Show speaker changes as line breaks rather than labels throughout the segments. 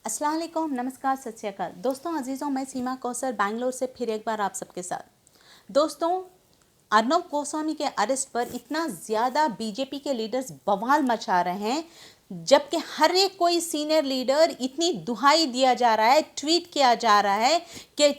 अस्सलाम वालेकुम, नमस्कार, सत श्री अकाल। दोस्तों अजीज़ों, मैं सीमा कौसर बैंगलोर से फिर एक बार आप सबके साथ। दोस्तों, अर्नब गोस्वामी के अरेस्ट पर इतना ज़्यादा बीजेपी के लीडर्स बवाल मचा रहे हैं, जबकि हर एक कोई सीनियर लीडर इतनी दुहाई दिया जा रहा है, ट्वीट किया जा रहा है कि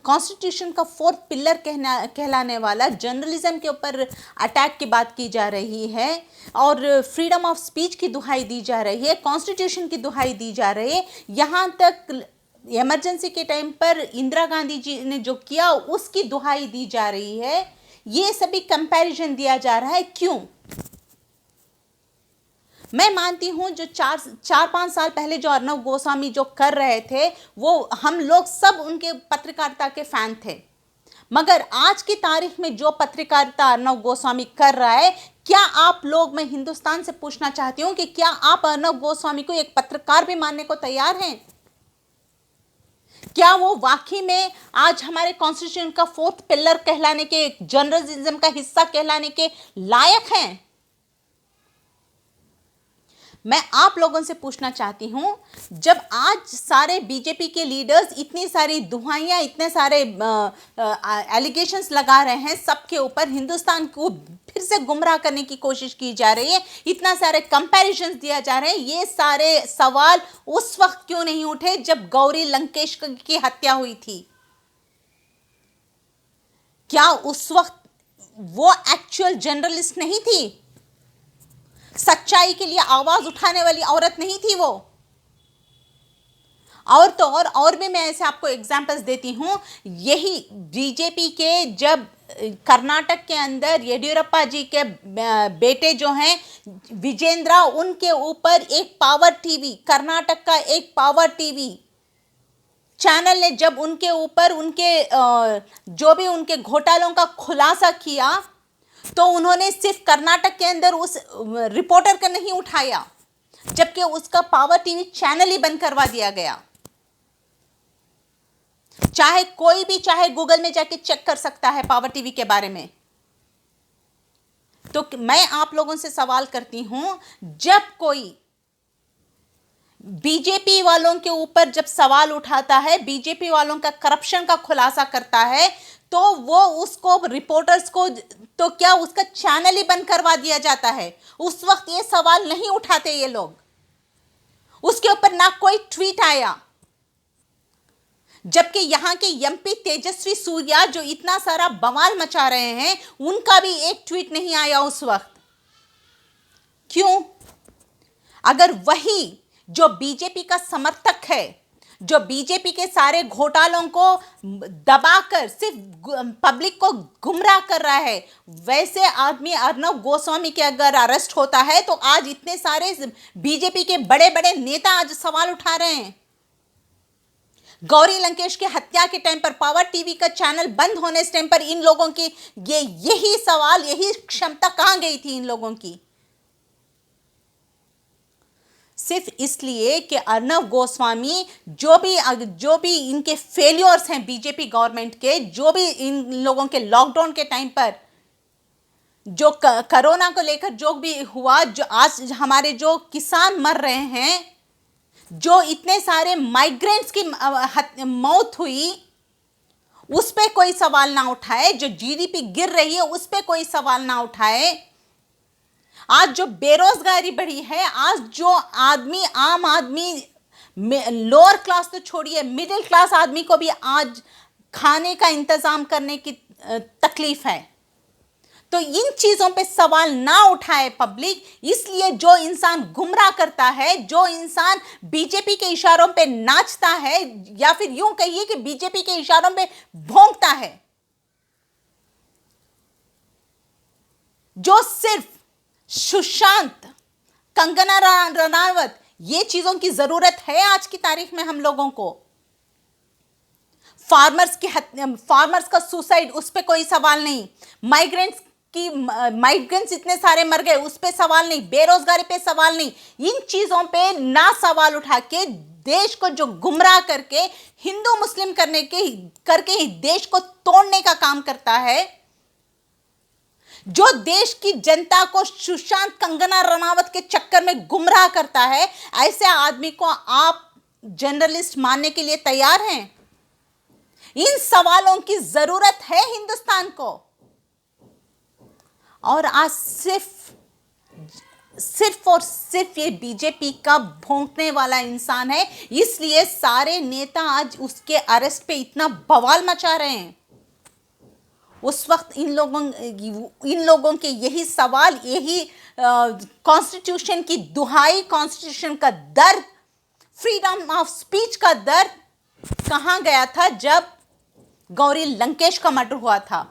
कॉन्स्टिट्यूशन का फोर्थ पिलर कहलाने वाला जर्नलिज्म के ऊपर अटैक की बात की जा रही है और फ्रीडम ऑफ स्पीच की दुहाई दी जा रही है, कॉन्स्टिट्यूशन की दुहाई दी जा रही है। यहाँ तक इमरजेंसी के टाइम पर इंदिरा गांधी जी ने जो किया उसकी दुहाई दी जा रही है। ये सभी कंपैरिजन दिया जा रहा है, क्यों? मैं मानती हूं जो चार पांच साल पहले जो अर्नब गोस्वामी जो कर रहे थे, वो हम लोग सब उनके पत्रकारिता के फैन थे। मगर आज की तारीख में जो पत्रकारिता अर्नब गोस्वामी कर रहा है, क्या आप लोग, मैं हिंदुस्तान से पूछना चाहती हूं कि क्या आप अर्नब गोस्वामी को एक पत्रकार भी मानने को तैयार हैं? क्या वो वाकई में आज हमारे कॉन्स्टिट्यूशन का फोर्थ पिलर कहलाने के, जर्नलिज्म का हिस्सा कहलाने के लायक हैं? मैं आप लोगों से पूछना चाहती हूं, जब आज सारे बीजेपी के लीडर्स इतनी सारी दुहाइयां, इतने सारे एलिगेशंस लगा रहे हैं सबके ऊपर, हिंदुस्तान को फिर से गुमराह करने की कोशिश की जा रही है, इतना सारे कंपैरिजन्स दिया जा रहे हैं, ये सारे सवाल उस वक्त क्यों नहीं उठे जब गौरी लंकेश की हत्या हुई थी? क्या उस वक्त वो एक्चुअल जर्नलिस्ट नहीं थी? सच्चाई के लिए आवाज उठाने वाली औरत नहीं थी वो? और तो और भी मैं ऐसे आपको एग्जांपल्स देती हूं। यही बीजेपी के, जब कर्नाटक के अंदर येडियुरप्पा जी के बेटे जो हैं विजेंद्रा, उनके ऊपर एक पावर टीवी, कर्नाटक का एक पावर टीवी चैनल ने जब उनके ऊपर उनके जो भी उनके घोटालों का खुलासा किया, तो उन्होंने सिर्फ कर्नाटक के अंदर उस रिपोर्टर का नहीं उठाया, जबकि उसका पावर टीवी चैनल ही बंद करवा दिया गया। चाहे कोई भी चाहे गूगल में जाके चेक कर सकता है पावर टीवी के बारे में। तो मैं आप लोगों से सवाल करती हूं, जब कोई बीजेपी वालों के ऊपर जब सवाल उठाता है, बीजेपी वालों का करप्शन का खुलासा करता है, तो वो उसको रिपोर्टर्स को, तो क्या उसका चैनल ही बंद करवा दिया जाता है? उस वक्त ये सवाल नहीं उठाते ये लोग, उसके ऊपर ना कोई ट्वीट आया। जबकि यहां के एमपी तेजस्वी सूर्या जो इतना सारा बवाल मचा रहे हैं, उनका भी एक ट्वीट नहीं आया उस वक्त। क्यों? अगर वही जो बीजेपी का समर्थक है, जो बीजेपी के सारे घोटालों को दबाकर सिर्फ पब्लिक को गुमराह कर रहा है, वैसे आदमी अर्नब गोस्वामी के अगर अरेस्ट होता है, तो आज इतने सारे बीजेपी के बड़े बड़े नेता आज सवाल उठा रहे हैं। गौरी लंकेश की हत्या के टाइम पर पावर टीवी का चैनल बंद होने के टाइम पर इन लोगों की यही सवाल, यही क्षमता कहां गई थी इन लोगों की? सिर्फ इसलिए कि अर्नब गोस्वामी जो भी इनके फेलियर्स हैं बीजेपी गवर्नमेंट के, जो भी इन लोगों के लॉकडाउन के टाइम पर जो कोरोना को लेकर जो भी हुआ, जो आज हमारे जो किसान मर रहे हैं, जो इतने सारे माइग्रेंट्स की मौत हुई, उस पर कोई सवाल ना उठाए, जो जीडीपी गिर रही है उस पर कोई सवाल ना उठाए, आज जो बेरोजगारी बढ़ी है, आज जो आदमी, आम आदमी, लोअर क्लास तो छोड़िए, मिडिल क्लास आदमी को भी आज खाने का इंतजाम करने की तकलीफ है, तो इन चीजों पे सवाल ना उठाए पब्लिक। इसलिए जो इंसान गुमराह करता है, जो इंसान बीजेपी के इशारों पे नाचता है, या फिर यूं कहिए कि बीजेपी के इशारों पे भौंकता है, जो सिर्फ सुशांत, कंगना रनावत, ये चीजों की जरूरत है आज की तारीख में हम लोगों को। फार्मर्स का सुसाइड, उस पर कोई सवाल नहीं। माइग्रेंट्स इतने सारे मर गए, उस पर सवाल नहीं। बेरोजगारी पे सवाल नहीं। इन चीजों पे ना सवाल उठा के देश को जो गुमराह करके, हिंदू मुस्लिम करके ही देश को तोड़ने का काम करता है, जो देश की जनता को सुशांत कंगना रनावत के चक्कर में गुमराह करता है, ऐसे आदमी को आप जर्नलिस्ट मानने के लिए तैयार हैं? इन सवालों की जरूरत है हिंदुस्तान को। और आज सिर्फ और सिर्फ ये बीजेपी का भौंकने वाला इंसान है, इसलिए सारे नेता आज उसके अरेस्ट पे इतना बवाल मचा रहे हैं। उस वक्त इन लोगों के यही सवाल, यही कॉन्स्टिट्यूशन की दुहाई, कॉन्स्टिट्यूशन का दर्द, फ्रीडम ऑफ स्पीच का दर्द कहाँ गया था जब गौरी लंकेश का मर्डर हुआ था,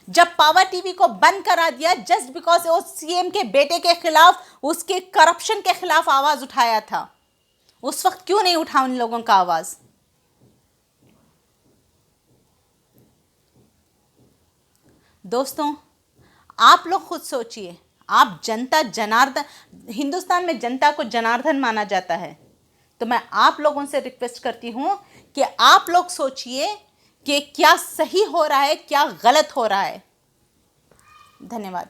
जब पावर टीवी को बंद करा दिया जस्ट बिकॉज वो सीएम के बेटे के खिलाफ, उसके करप्शन के खिलाफ आवाज उठाया था। उस वक्त क्यों नहीं उठा उन लोगों का आवाज? दोस्तों, आप लोग खुद सोचिए। आप जनता जनार्दन, हिंदुस्तान में जनता को जनार्दन माना जाता है, तो मैं आप लोगों से रिक्वेस्ट करती हूं कि आप लोग सोचिए कि क्या सही हो रहा है, क्या गलत हो रहा है। धन्यवाद।